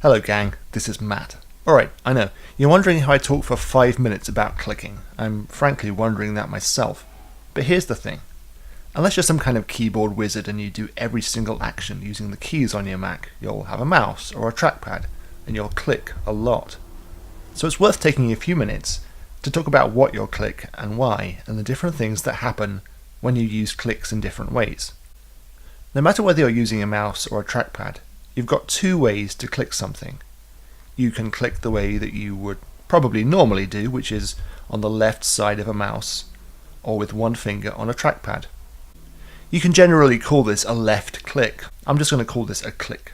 Hello gang, this is Matt. Alright, I know, you're wondering how I talk for 5 minutes about clicking. I'm frankly wondering that myself. But here's the thing. Unless you're some kind of keyboard wizard and you do every single action using the keys on your Mac, you'll have a mouse or a trackpad, and you'll click a lot. So it's worth taking a few minutes to talk about what you'll click and why, and the different things that happen when you use clicks in different ways. No matter whether you're using a mouse or a trackpad, you've got two ways to click something. You can click the way that you would probably normally do, which is on the left side of a mouse, or with one finger on a trackpad. You can generally call this a left click. I'm just going to call this a click.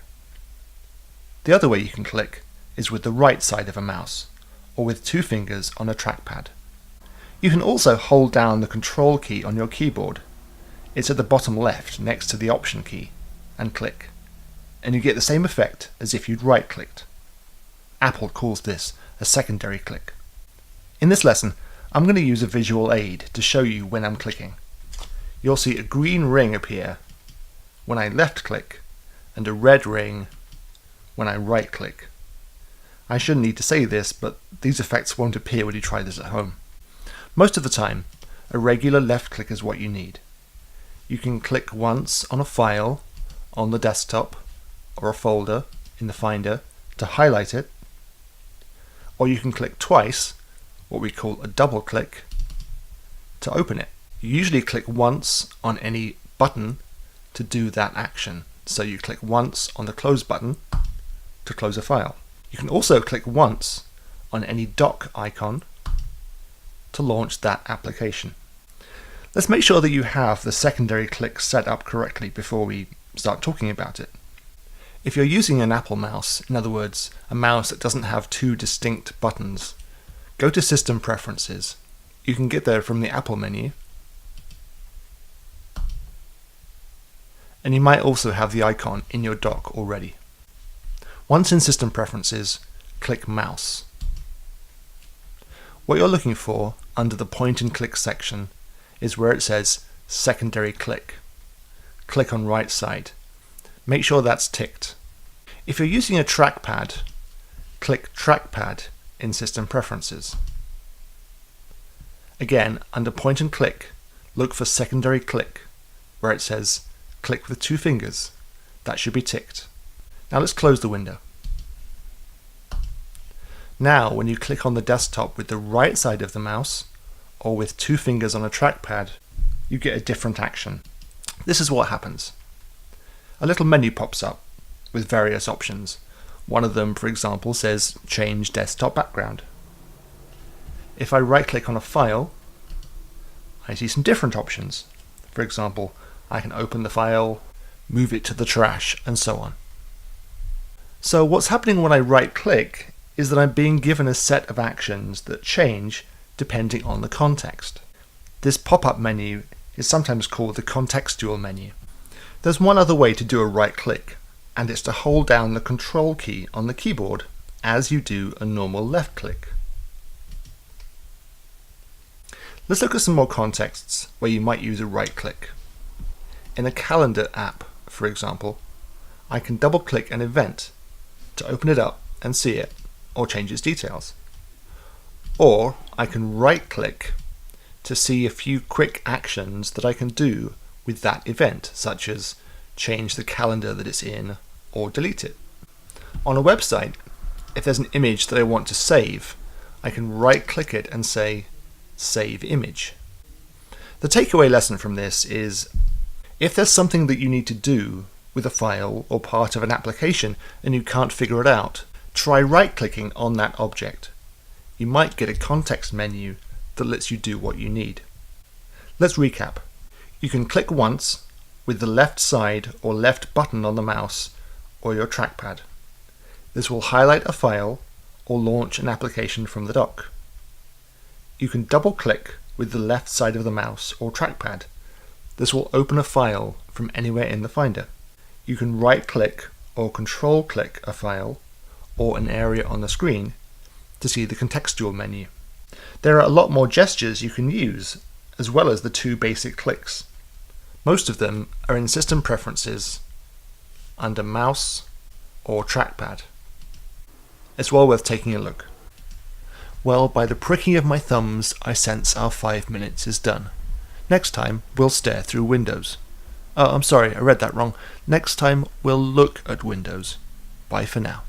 The other way you can click is with the right side of a mouse, or with two fingers on a trackpad. You can also hold down the control key on your keyboard. It's at the bottom left next to the option key, and click. And you get the same effect as if you'd right-clicked. Apple calls this a secondary click. In this lesson, I'm going to use a visual aid to show you when I'm clicking. You'll see a green ring appear when I left-click and a red ring when I right-click. I shouldn't need to say this, but these effects won't appear when you try this at home. Most of the time, a regular left click is what you need. You can click once on a file on the desktop or a folder in the Finder to highlight it, or you can click twice, what we call a double click, to open it. You usually click once on any button to do that action. So you click once on the close button to close a file. You can also click once on any dock icon to launch that application. Let's make sure that you have the secondary click set up correctly before we start talking about it. If you're using an Apple mouse, in other words, a mouse that doesn't have two distinct buttons, go to System Preferences. You can get there from the Apple menu, and you might also have the icon in your dock already. Once in System Preferences, click Mouse. What you're looking for under the Point and Click section is where it says Secondary Click. Click on right side. Make sure that's ticked. If you're using a trackpad, click Trackpad in System Preferences. Again, under Point and Click, look for Secondary Click, where it says Click with two fingers. That should be ticked. Now let's close the window. Now, when you click on the desktop with the right side of the mouse, or with two fingers on a trackpad, you get a different action. This is what happens. A little menu pops up with various options. One of them, for example, says Change Desktop Background. If I right-click on a file, I see some different options. For example, I can open the file, move it to the trash, and so on. So what's happening when I right-click is that I'm being given a set of actions that change depending on the context. This pop-up menu is sometimes called the contextual menu. There's one other way to do a right-click, and it's to hold down the control key on the keyboard as you do a normal left-click. Let's look at some more contexts where you might use a right-click. In a calendar app, for example, I can double-click an event to open it up and see it, or change its details. Or I can right-click to see a few quick actions that I can do with that event, such as change the calendar that it's in or delete it. On a website, if there's an image that I want to save, I can right-click it and say Save Image. The takeaway lesson from this is if there's something that you need to do with a file or part of an application and you can't figure it out, try right-clicking on that object. You might get a context menu that lets you do what you need. Let's recap. You can click once with the left side or left button on the mouse or your trackpad. This will highlight a file or launch an application from the dock. You can double-click with the left side of the mouse or trackpad. This will open a file from anywhere in the Finder. You can right-click or control-click a file or an area on the screen to see the contextual menu. There are a lot more gestures you can use, as well as the two basic clicks. Most of them are in System Preferences under Mouse or Trackpad. It's well worth taking a look. Well, by the pricking of my thumbs, I sense our 5 minutes is done. Next time, we'll stare through windows. Oh, I'm sorry, I read that wrong. Next time, we'll look at windows. Bye for now.